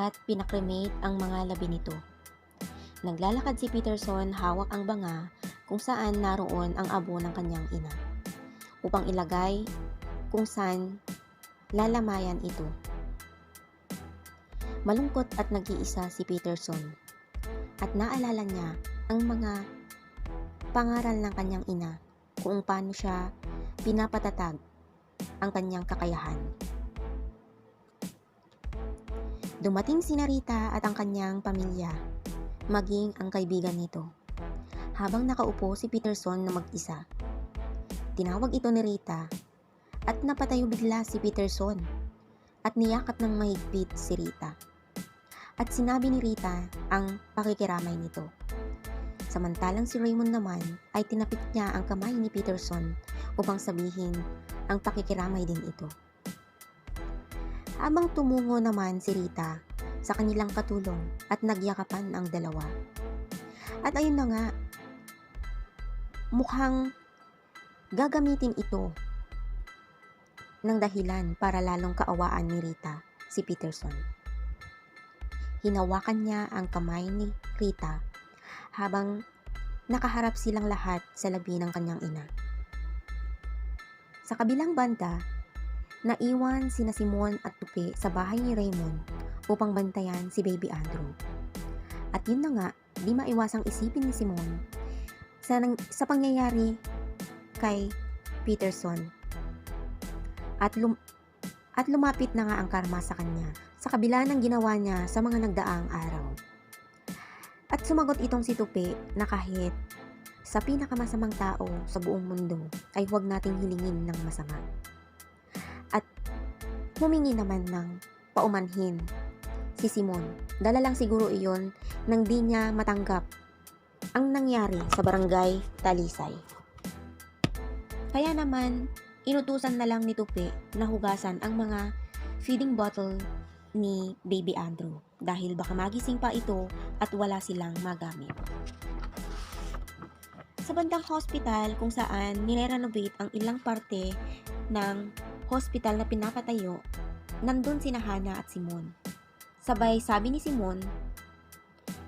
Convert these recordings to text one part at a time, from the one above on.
at pinakremate ang mga labi nito. Naglalakad si Peterson hawak ang banga kung saan naroon ang abo ng kanyang ina upang ilagay kung saan lalamayan ito. Malungkot at nag-iisa si Peterson at naalala niya ang mga pangaral ng kanyang ina kung paano siya pinapatatag ang kanyang kakayahan. Dumating si Rita at ang kanyang pamilya, maging ang kaibigan nito. Habang nakaupo si Peterson na mag-isa, tinawag ito ni Rita at napatayo bigla si Peterson at niyakap ng mahigpit si Rita. At sinabi ni Rita ang pakikiramay nito. Samantalang si Raymond naman ay tinapik niya ang kamay ni Peterson upang sabihin ang pakikiramay din ito. Habang tumungo naman si Rita sa kanilang katulong at nagyakapan ang dalawa. At ayun na nga, mukhang gagamitin ito ng dahilan para lalong kaawaan ni Rita si Peterson. Hinawakan niya ang kamay ni Rita habang nakaharap silang lahat sa labi ng kanyang ina. Sa kabilang banda, naiwan sina Simon at Tupi sa bahay ni Raymond upang bantayan si Baby Andrew. At yun na nga, di maiwasang isipin ni Simon sa pangyayari kay Peterson. At lumapit na nga ang karma sa kanya sa kabila ng ginawa niya sa mga nagdaang araw. At sumagot itong si Tupi na kahit sa pinakamasamang tao sa buong mundo ay huwag nating hilingin ng masama. At humingi naman ng paumanhin si Simon. Dala lang siguro iyon nang di niya matanggap ang nangyari sa barangay Talisay. Kaya naman, inutusan na lang ni Tupi na hugasan ang mga feeding bottle ni Baby Andrew dahil baka magising pa ito at wala silang magamit. Sa bandang hospital kung saan nire-renovate ang ilang parte ng hospital na pinapatayo, nandun sina Hana at Simon. Sabay sabi ni Simon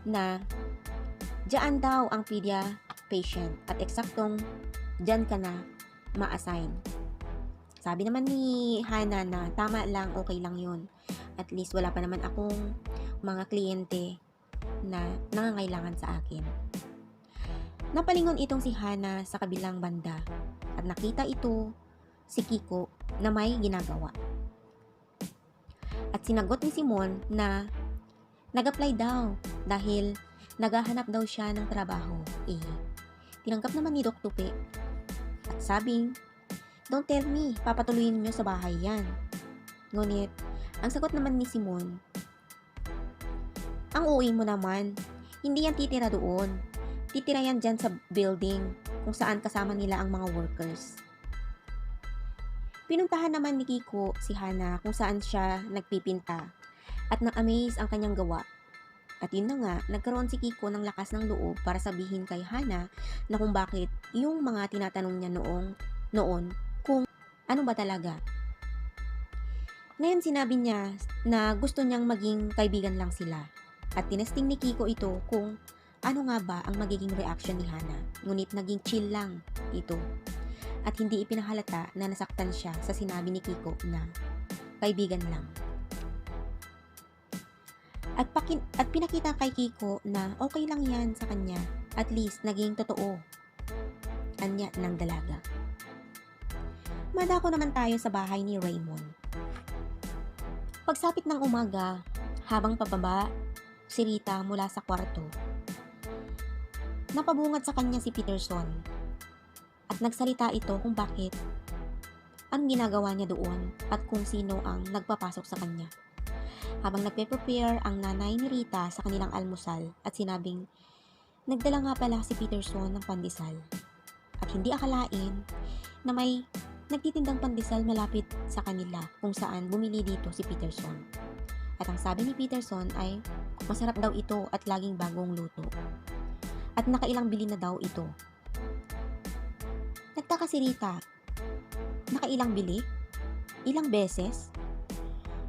na diyan daw ang pedia patient at eksaktong diyan ka na ma-assign. Sabi naman ni Hana na tama lang, okay lang yun. At least wala pa naman akong mga kliyente na nangangailangan sa akin. Napalingon itong si Hana sa kabilang banda at nakita ito si Kiko na may ginagawa. At sinagot ni Simon na nag-apply daw dahil naghahanap daw siya ng trabaho. Tinanggap naman ni Doc Tupi at sabing, don't tell me, papatuloyin niyo sa bahay yan. Ngunit, ang sagot naman ni Simon, ang uuwi mo naman, hindi yan titira doon. Titira yan dyan sa building kung saan kasama nila ang mga workers. Pinuntahan naman ni Kiko si Hana kung saan siya nagpipinta at na-amaze ang kanyang gawa. At yun na nga, nagkaroon si Kiko ng lakas ng loob para sabihin kay Hana na kung bakit yung mga tinatanong niya noon kung ano ba talaga. Ngayon sinabi niya na gusto niyang maging kaibigan lang sila at tinesting ni Kiko ito kung ano nga ba ang magiging reaction ni Hana. Ngunit naging chill lang ito at hindi ipinahalata na nasaktan siya sa sinabi ni Kiko na kaibigan lang. At pinakita kay Kiko na okay lang yan sa kanya, at least naging totoo anya ng dalaga. Madako naman tayo sa bahay ni Raymond. Pagsapit ng umaga, habang pababa si Rita mula sa kwarto, napabungad sa kanya si Peterson at nagsalita ito kung bakit ang ginagawa niya doon at kung sino ang nagpapasok sa kanya. Habang nagpe-prepare ang nanay ni Rita sa kanilang almusal at sinabing nagdala nga pala si Peterson ng pandesal at hindi akalain na may nagtitindang pandesal malapit sa kanila kung saan bumili dito si Peterson. At ang sabi ni Peterson ay masarap daw ito at laging bagong luto. At nakailang bili na daw ito. Nagtaka si Rita. Nakailang bili? Ilang beses?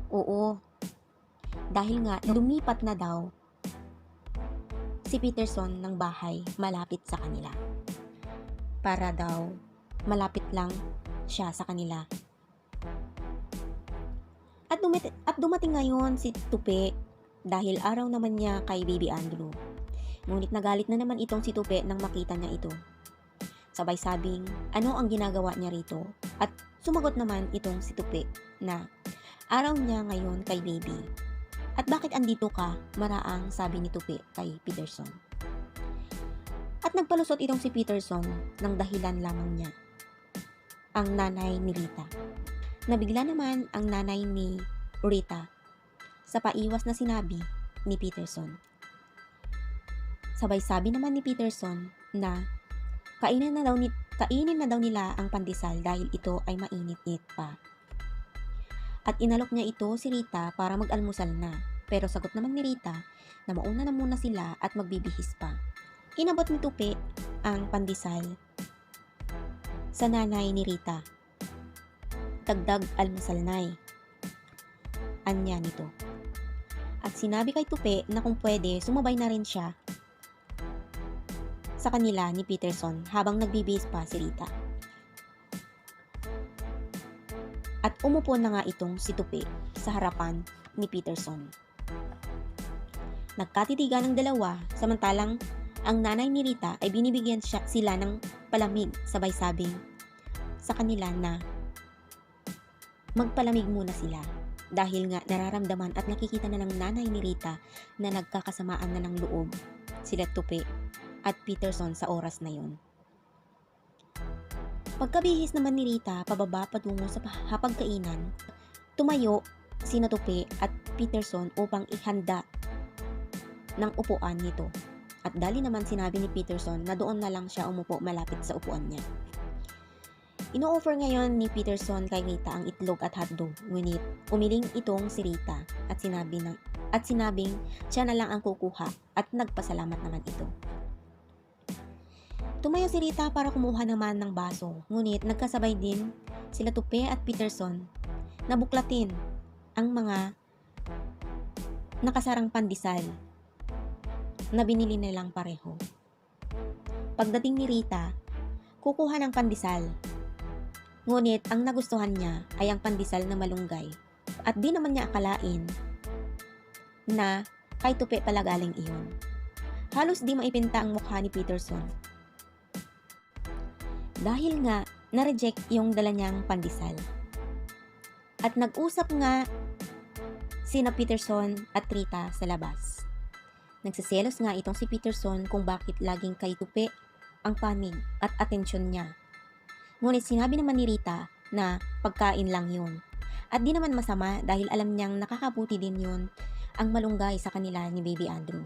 Oo. dahil nga lumipat na daw si Peterson ng bahay malapit sa kanila. Para daw malapit lang siya sa kanila. At dumating ngayon si Tupi dahil araw naman niya kay Baby Andrew. Ngunit nagalit na naman itong si Tupi nang makita niya ito. Sabay sabing, ano ang ginagawa niya rito? At sumagot naman itong si Tupi na araw niya ngayon kay Baby. At bakit andito ka? Maraang sabi ni Tupi kay Peterson. At nagpalusot itong si Peterson ng dahilan lamang niya. Ang nanay ni Rita. Nabigla naman ang nanay ni Rita sa paiwas na sinabi ni Peterson. Sabay sabi naman ni Peterson na kainin na daw nila ang pandesal dahil ito ay mainit-init pa. At inalok niya ito si Rita para mag-almusal na. Pero sagot naman ni Rita na mauna na muna sila at magbibihis pa. Inabot ni Tupi ang pandesal sa nanay ni Rita. Dagdag almusal nay. Anya nito. At sinabi kay Tupi na kung pwede sumabay na rin siya sa kanila ni Peterson habang nagbibihis pa si Rita. At umupo na nga itong si Tupi sa harapan ni Peterson. Nagkatitigan ng dalawa samantalang ang nanay ni Rita ay binibigyan sila ng palamig sabay sabing sa kanila na magpalamig muna sila dahil nga nararamdaman at nakikita na ng nanay ni Rita na nagkakasamaan na ng loob sila Tupi at Peterson sa oras na yon. Pagkabihis naman ni Rita pababa patungo sa hapagkainan, tumayo sina Tupi at Peterson upang ihanda ng upuan nito. At dali naman sinabi ni Peterson na doon na lang siya umupo malapit sa upuan niya. Ino-offer ngayon ni Peterson kay Rita ang itlog at hotdog, ngunit umiling itong si Rita at sinabing siya na lang ang kukuha at nagpasalamat naman ito. Tumayo si Rita para kumuha naman ng baso, ngunit nagkasabay din sila Tupi at Peterson na buklatin ang mga nakasarang pandesal na binili nilang pareho. Pagdating ni Rita, kukuha ng pandesal. Ngunit ang nagustuhan niya ay ang pandesal na malunggay at di naman niya akalain na kay Tupi pala galing iyon. Halos di maipinta ang mukha ni Peterson. Dahil nga na-reject yung dala niyang pandesal. At nag-usap nga sina Peterson at Rita sa labas. Nagsiselos nga itong si Peterson kung bakit laging kay Tupi ang panig at atensyon niya. Ngunit sinabi naman ni Rita na pagkain lang yun. At di naman masama dahil alam niyang nakakabuti din yun ang malunggay sa kanila ni Baby Andrew.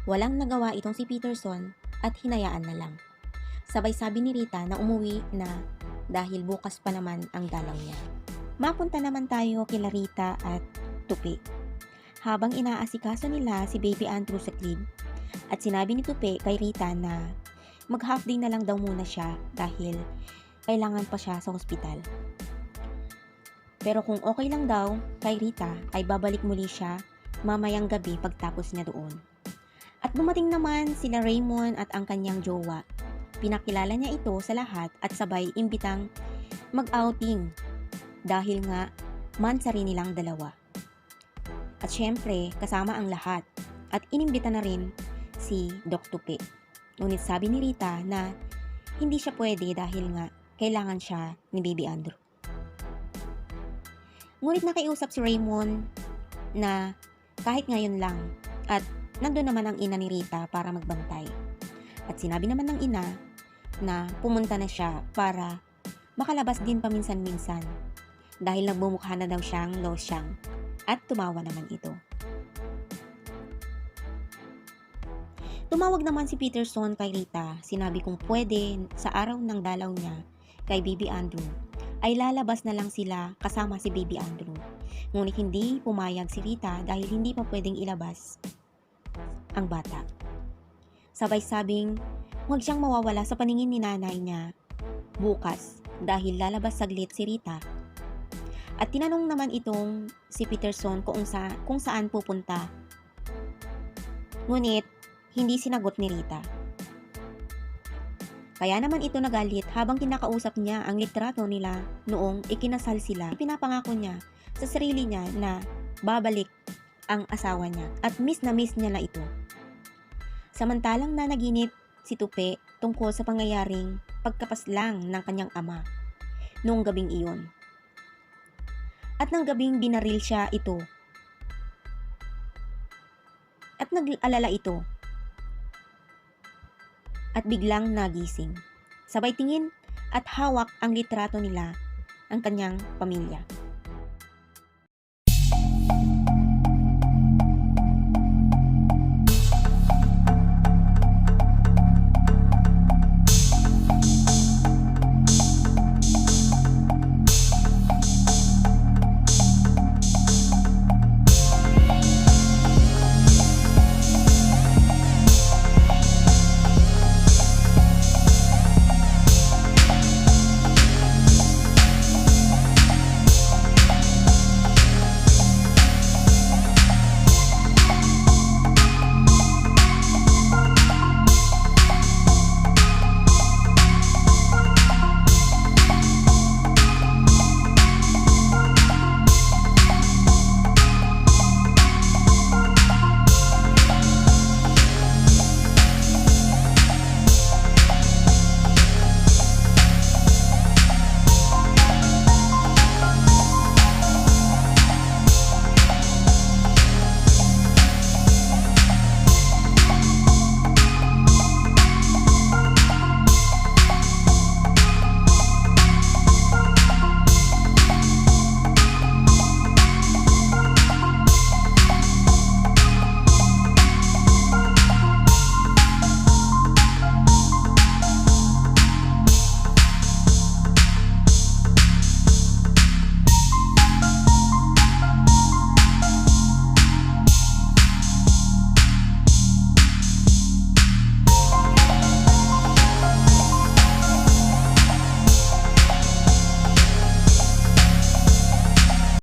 Walang nagawa itong si Peterson at hinayaan na lang. Sabay sabi ni Rita na umuwi na dahil bukas pa naman ang dalaw niya. Mapunta naman tayo kila Rita at Tupi. Habang inaasikaso nila si Baby Andrew sa clinic at sinabi ni Tupi kay Rita na mag-half day na lang daw muna siya dahil kailangan pa siya sa hospital. Pero kung okay lang daw kay Rita ay babalik muli siya mamayang gabi pagtapos niya doon. At dumating naman sila Raymond at ang kanyang jowa. Pinakilala niya ito sa lahat at sabay imbitang mag-outing dahil nga mansa rin nilang dalawa. At syempre kasama ang lahat at inimbita na rin si Doc Tupi. Ngunit sabi ni Rita na hindi siya pwede dahil nga kailangan siya ni Baby Andrew. Ngunit nakiusap si Raymond na kahit ngayon lang at nandun naman ang ina ni Rita para magbantay. At sinabi naman ng ina na pumunta na siya para makalabas din paminsan-minsan dahil nagbumukha na daw siyang losyang at tumawa naman ito. Tumawag naman si Peterson kay Rita, sinabi kung pwede sa araw ng dalaw niya kay Baby Andrew ay lalabas na lang sila kasama si Baby Andrew. Ngunit hindi pumayag si Rita dahil hindi pa pwedeng ilabas ang bata. Sabay sabing huwag siyang mawawala sa paningin ni nanay niya bukas dahil lalabas saglit si Rita. At tinanong naman itong si Peterson kung saan pupunta. Ngunit hindi sinagot ni Rita. Kaya naman ito nagalit habang kinakausap niya ang litrato nila noong ikinasal sila. Pinapangako niya sa sarili niya na babalik ang asawa niya at miss na niya ito. Samantalang nanaginip si Tupi tungkol sa pangyayaring pagkapaslang ng kanyang ama noong gabing iyon. At nang gabing binaril siya ito. At nag-alala ito. At biglang nagising. Sabay tingin at hawak ang litrato nila, ang kanyang pamilya.